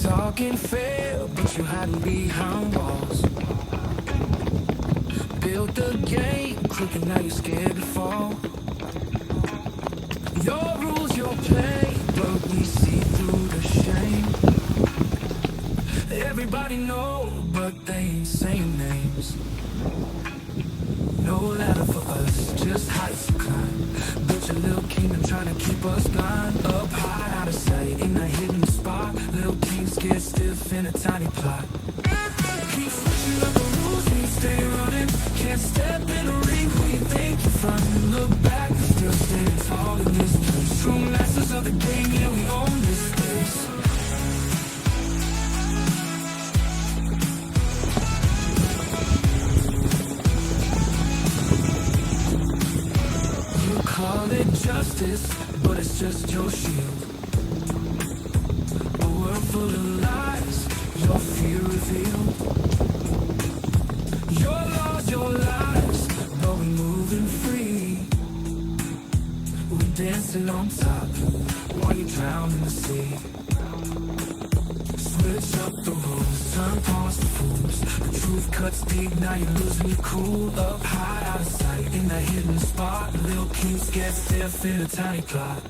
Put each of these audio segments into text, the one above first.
talking fair, but you hiding behind walls. Built the game, crooked, now you're scared to fall. Your rules, your play, but we see through the shame. Everybody know, but they ain't saying names. No ladder for us, just heights to climb. Built your little kingdom trying to keep us blind. Up high, out of sight, in a hidden spot. Little king scared stiff in a tiny plot. Keep switching up the rules, we stay running. Can't step in the ring, we think you're frontin'. Look back, we're still standing tall in this place. True masters of the game, yeah, we own this space. Call it justice, but it's just your shield. A world full of lies, your fear revealed. Your laws, your lives, but we're moving free. We dancing on top, while you drown in the sea. Switch up the rules, turn pawns to fools. The truth cuts deep, now you're losing your cool. Up high, out of sight, in that hidden spot. Little kings get stiff in a tiny plot.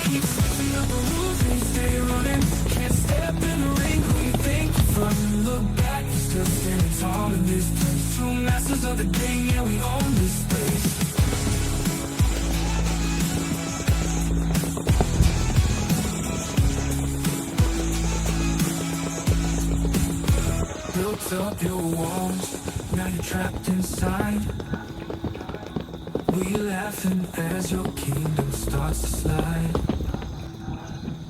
Keep switching up the rules, we stay running. Can't step in the ring, who you think you're from? Look back, you're still standing tall in this place. True masters of the game, yeah, we own this space. Built up your walls, now you're trapped inside. We laughing as your kingdom starts to slide.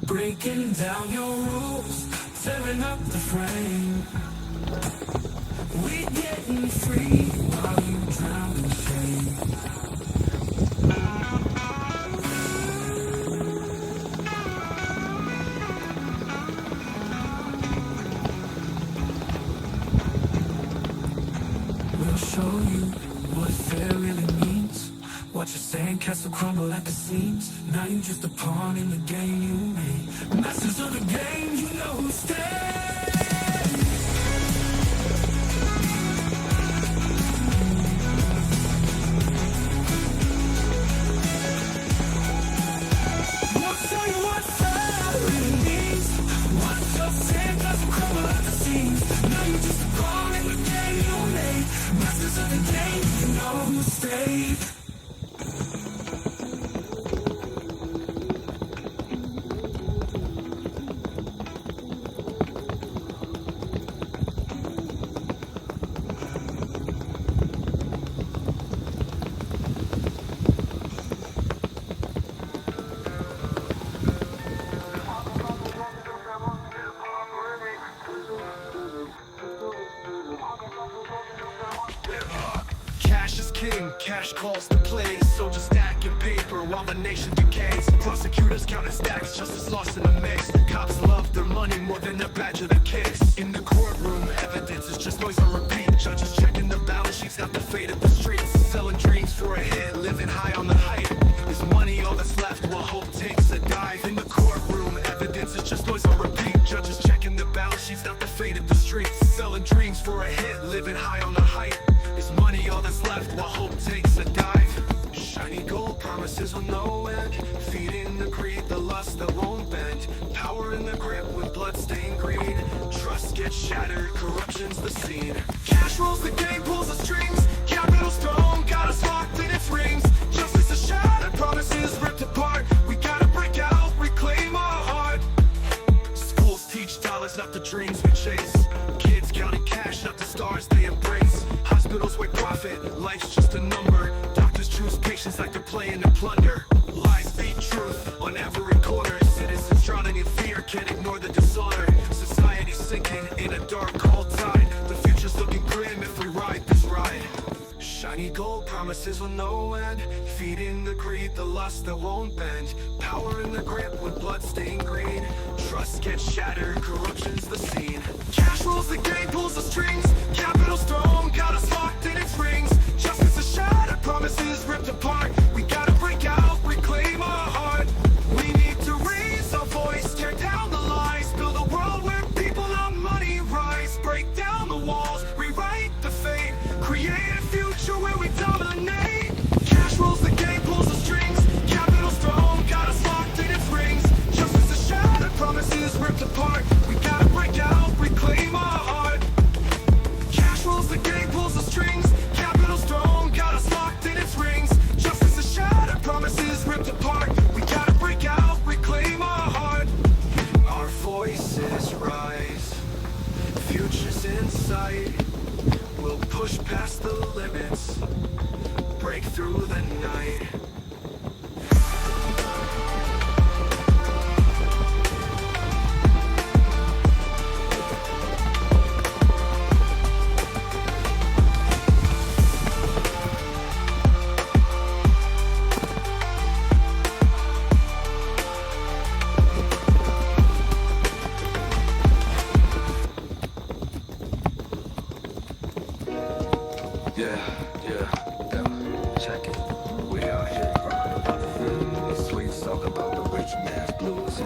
Breaking down your rules, tearing up the frame. We getting free while you drown in shame. We'll show you what fair really means. Watch your sandcastle crumble at the seams. Now you're just a pawn in the game you made. Masters of the game, you know who stands. We'll show you what fair really means. Watch your sandcastle crumble at the seams. Now you're just a pawn in the game you made. Masters of the game, you know who stayed. Cash is king, cash calls the plays. Soldiers stacking paper while the nation decays. Prosecutors counting stacks, justice lost in the mix. Cops love their money more than their badge of the case. In the courtroom, evidence is just noise on repeat. Judges checking the balance sheets, got the fate of the streets. Selling dreams for a hit, living high on the height. Is money all that's left while hope takes a dive? In the courtroom, evidence is just noise on repeat. Judges checking the balance sheets, got the fate of the streets. Selling dreams for a hit, living high on the height. Is money all that's left while hope takes a dive? Shiny gold promises with no end. Feeding the greed, the lust that won't bend. Power in the grip with blood-stained greed. Trust gets shattered, corruption's the scene. Cash rules the game, pulls the strings. Capital strong, got us locked in its rings. Justice is shattered, promises ripped apart. We gotta break out, reclaim our heart. Schools teach dollars, not the dreams we chase. Kids counting cash, not the stars they embrace. Hospitals weigh profit, life's just a number. Doctors choose patients like they're playing to plunder. Lies beat truth on every corner. Citizens drowning in fear, can't ignore the dishonor. Society's sinking in a dark, cold tide. The future's looking grim if we ride this ride. Shiny gold promises with no end. Feeding the greed, the lust that won't bend. Power in the grip with blood-stained greed. Trust gets shattered, corruption's the scene. Cash rules the game, pulls the strings. Capital strong, got us locked in its rings. Justice is shattered, promises ripped apart. We gotta break out, reclaim our heart. We need to raise our voice, tear down the lies, build a world push past the limits, break through the night. Yeah, check it. We out here. These sweets talk about the rich man's blues.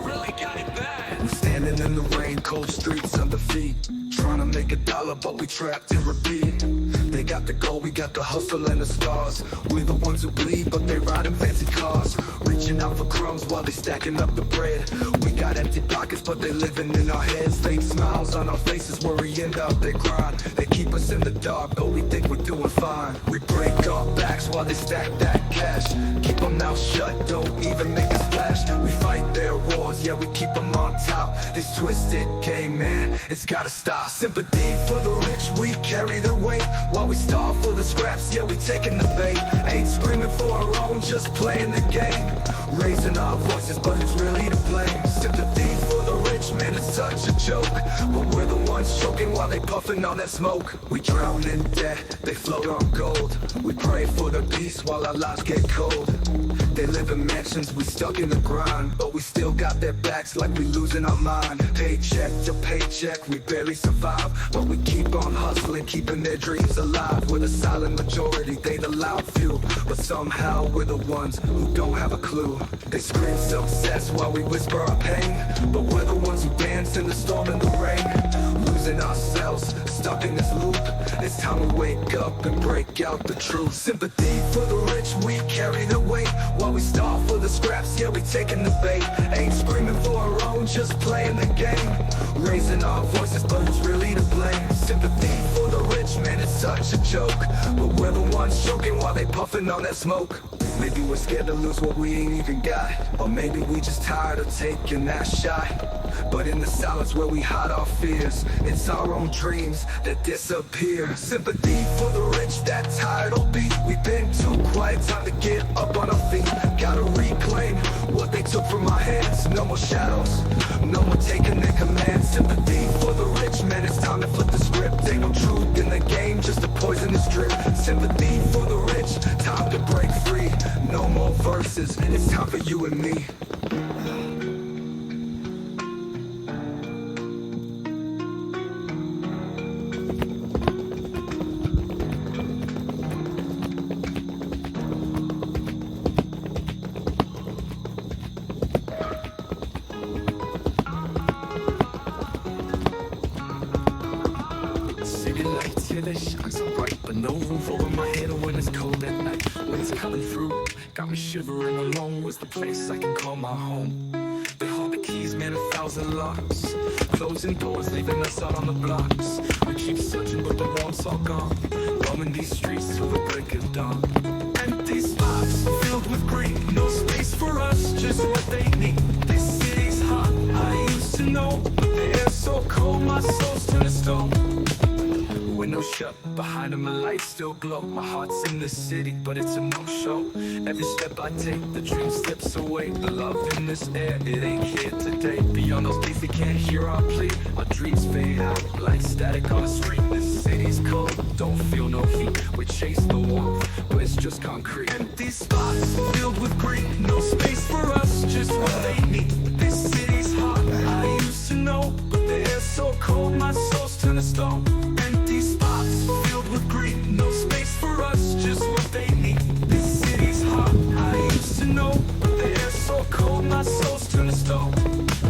Really got it bad. We standing in the rain, cold streets under feet. Trying to make $1, but we trapped in repeat. They got the gold, we got the hustle and the stars. We're the ones who bleed, but they ride in fancy cars. Reaching out for crumbs while they stacking up the bread. We got empty pockets, but they living in our heads. Fake smiles on our faces, worrying about their grind. They keep us in the dark, but we think we're doing fine. We break our backs while they stack that cash. Keep our mouth shut, don't even make a splash. We fight their wars, yeah, we keep them on top. This twisted game, man, it's gotta stop. Sympathy for the rich, we carry the weight. While we starve for the scraps, yeah, we taking the bait. Ain't screaming for our own, just playing the game. Raising our voices, but it's really to blame. Sympathy for the rich, man, it's such a joke. But we're the ones choking while they puffing on that smoke. We drown in debt, they float on gold. We pray for the peace while our lives get cold. They live in mansions, we stuck in the grind. But we still got their backs like we losing our mind. Paycheck to paycheck, we barely survive. But we keep on hustling, keeping their dreams alive. We're the silent majority, they the loud few. But somehow we're the ones who don't have a clue. They scream success while we whisper our pain. But we're the ones who dance in the storm and the rain. Losing ourselves, stuck in this loop. It's time to wake up and break out the truth. Sympathy for the rich, we carry the weight. While we starve for the scraps, yeah, we taking the bait. Ain't screaming for our own, just playing the game. Raising our voices, but it's really to blame. Sympathy for the rich, man, it's such a joke. But we're the ones choking while they puffing on that smoke. Maybe we're scared to lose what we ain't even got. Or maybe we just tired of taking that shot. But in the silence where we hide our fears, it's our own dreams that disappear. Sympathy for the rich, that title beat. We've been too quiet, time to get up on our feet. Gotta reclaim what they took from our hands. No more shadows, no more taking their commands. Sympathy for the rich, man, it's time to flip the script. Ain't no truth in the game, just a poisonous drip. Sympathy for the rich, time to break free. No more verses, it's time for you and me. City lights, yeah, they shine so bright, but no roof over my head when it's cold at night. Winds coming through, got me shivering alone. Where's the place I can call my home? They hold the keys, man, 1,000 locks. Closing doors, leaving us out on the blocks. We keep searching, but the warmth's all gone. Roaming these streets till the break of dawn. Empty spots, filled with greed. No space for us, just what they need. This city's hot, I used to know. But the air's so cold, my soul's turned to stone. Windows shut, behind them the lights still glow. My heart's in the city, but it's a no-show. Every step I take, the dream slips away. The love in this air, it ain't here today. Beyond those gates, they can't hear our plea. Our dreams fade out like static on a screen. This city's cold, don't feel no heat. We chase the warmth, but it's just concrete. Empty spots, filled with greed. No space for us, just what they need. This city's hot, I used to know. But the air's so cold, my soul's turned to stone. Empty spots, filled with greed. No space for us, just what they need. This city's hot, I used to know. But the air's so cold, my soul's turned to stone.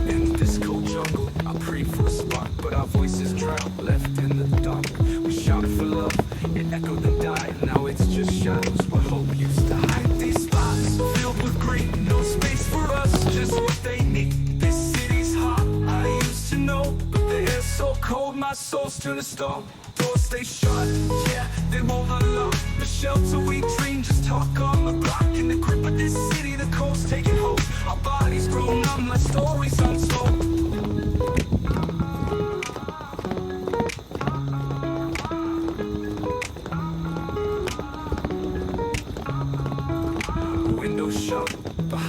In this cold jungle, I pray for a spark, but our voices drown, left in the dark. We shouted for love, it echoed and died. Now it's just shadows where hope used to hide. These spots, filled with greed. No space for us, just what they need. This city's hot, I used to know. But the air's so cold, my soul's turned to stone. Doors stay shut, yeah, they won't unlock. The shelter we dream, just talk on the block. In the grip of this city, the cold's taking hold. Our bodies grow numb like stories untold.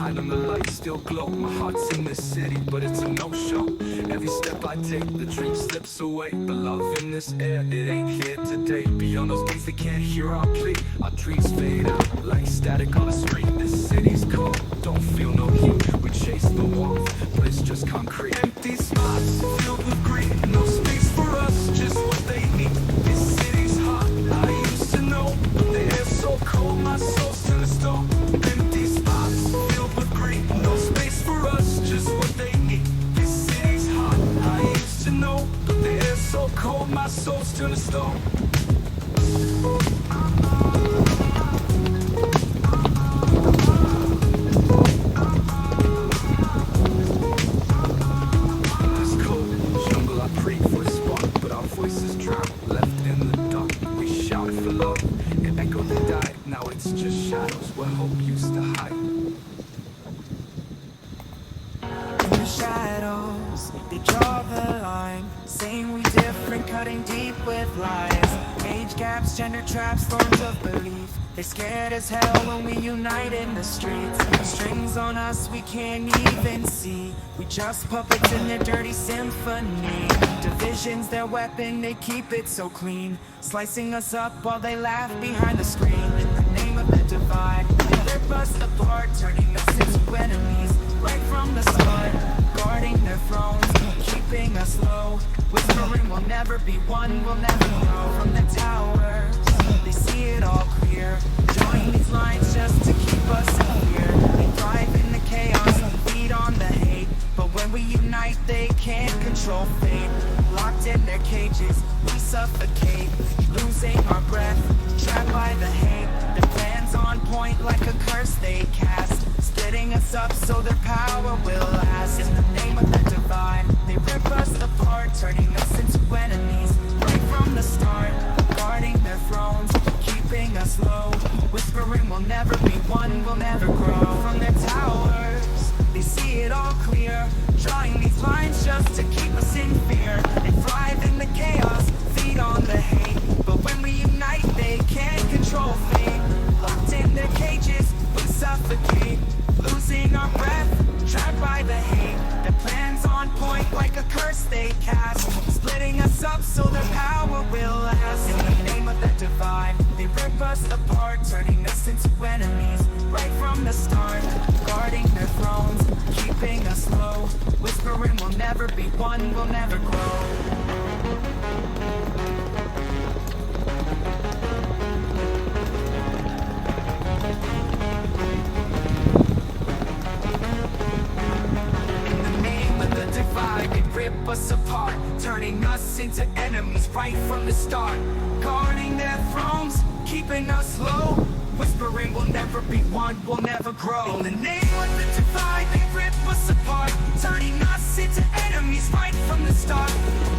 outside and the lights still glow. My heart's in this city, but it's a no-show. Every step I take, the dream slips away. The love in this air, it ain't here today. Beyond those gates, they can't hear our plea. Our dreams fade out like static on a screen. This city's cold, don't feel no heat. We chase the warmth, but it's just concrete. Empty spots filled with greed. No space for us, just what they need. This city's hot, I used to know, but the air's so cold, my soul's to the stone. Empty spots filled with greed. No space for us, just what they need. This city's hot, I used to know, but the air's so cold, my soul's to the stone. What hope used to hide. In the shadows, they draw the line, saying we different, cutting deep with lies. Age gaps, gender traps, thorns of belief. They're scared as hell when we unite in the streets. Strings on us we can't even see. We just puppets in their dirty symphony. Division's their weapon, they keep it so clean. Slicing us up while they laugh behind the screen. In the name of the divide, they rip us apart, turning us into enemies right from the start. Guarding their thrones, keeping us low. Whispering we'll never be one, we'll never grow. From the towers, they see it all clear. Drawing these lines just to keep us in fear. They thrive in the chaos, feed on the hate. But when we unite, they can't control fate. Locked in their cages, we suffocate. Losing our breath, trapped by the hate. Their plans on point like a curse they cast. Splitting us up so their power will last. In the name of the divine, they rip us apart, turning us into enemies right from the start. Guarding their thrones, keeping us low. Whispering we'll never be one, we'll never grow. From their towers, they see it all clear. Drawing these lines just to keep us in fear. They thrive in the chaos, feed on the hate. But when we unite, they can't control fate. Locked in their cages, we suffocate. Losing our breath, trapped by the hate. Their plans on point like a curse they cast. Splitting us up so their power will last. In the name of the divine, they rip us apart, turning us into enemies right from the start. Guarding their thrones, keeping us low. Whispering we'll never be one, we'll never grow. Rip us apart, turning us into enemies right from the start. Guarding their thrones, keeping us low. Whispering we'll never be one, we'll never grow. In the name of the divide, they rip us apart, turning us into enemies right from the start.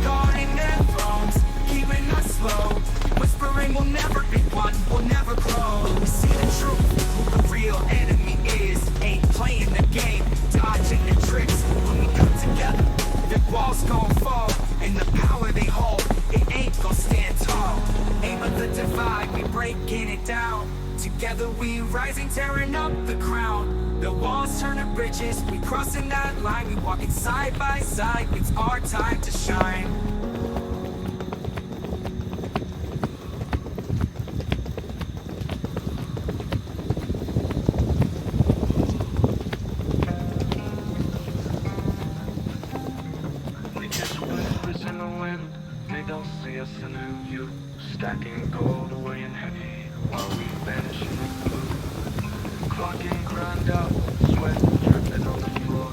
Guarding their thrones, keeping us low. Whispering we'll never be one, we'll never grow. We see the truth, who the real enemy is. Ain't playing the game, dodging the tricks. When we come together, the walls gon' fall, and the power they hold, it ain't gon' stand tall. Aim of the divide, we breaking it down. Together we rising, tearing up the crown. The walls turn to bridges, we crossing that line. We walking side by side, it's our time to shine. In a view, stacking gold away in heavy while we vanish in the blue. Clocking grind out, sweat dripping on the floor.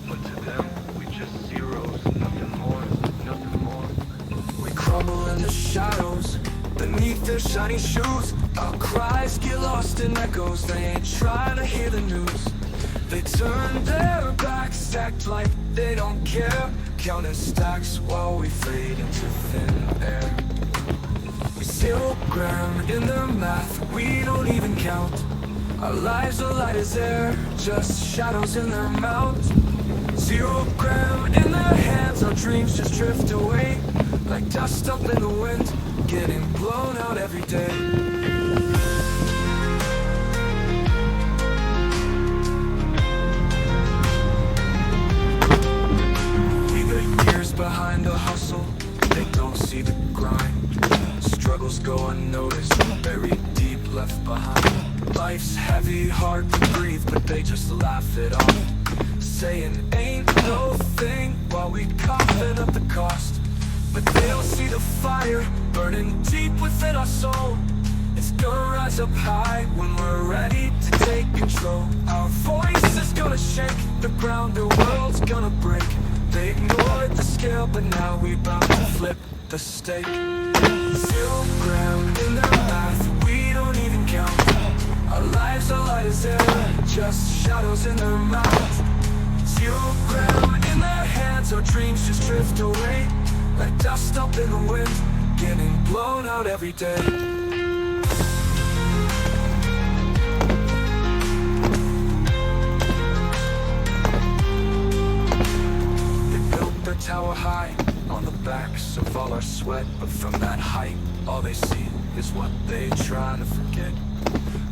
But to them, we just zeros, nothing more, nothing more. We crumble in the shadows, beneath their shiny shoes. Our cries get lost in echoes, they ain't trying to hear the news. They turn their backs, stacked like they don't care. Counting stacks while we fade into thin air. We 0 gram in their math, we don't even count. Our lives are light as air, just shadows in their mouth. 0 gram in their hands, our dreams just drift away. Like dust up in the wind, getting blown out every day. behind the hustle, they don't see the grind. Struggles go unnoticed, buried deep, left behind. Life's heavy, hard to breathe, but they just laugh it off, saying ain't no thing while we coughin' up the cost. But they don't see the fire burning deep within our soul. It's gonna rise up high when we're ready to take control. Our voice is gonna shake the ground, the world's gonna break. They ignored the scale, but now we bound to flip the stake. 0 gram in their math, we don't even count. Our lives are light as air, just shadows in their mouths. 0 gram in their hands, our dreams just drift away like dust up in the wind, getting blown out every day. Tower high on the backs of all our sweat, but from that height all they see is what they try to forget.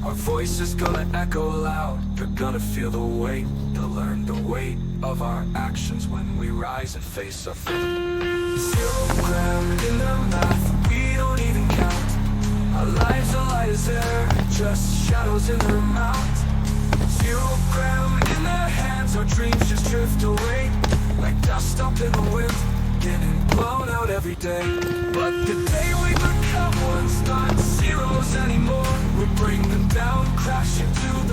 Our voice is gonna echo loud, they're gonna feel the weight, they'll learn the weight of our actions when we rise and face our fate. 0 gram in their math, we don't even count. Our lives are light as air, just shadows in their mouths. 0 gram in their hands, our dreams just drift away like dust up in the wind, getting blown out every day. But the day we become one's not zeros anymore. We bring them down, crashing to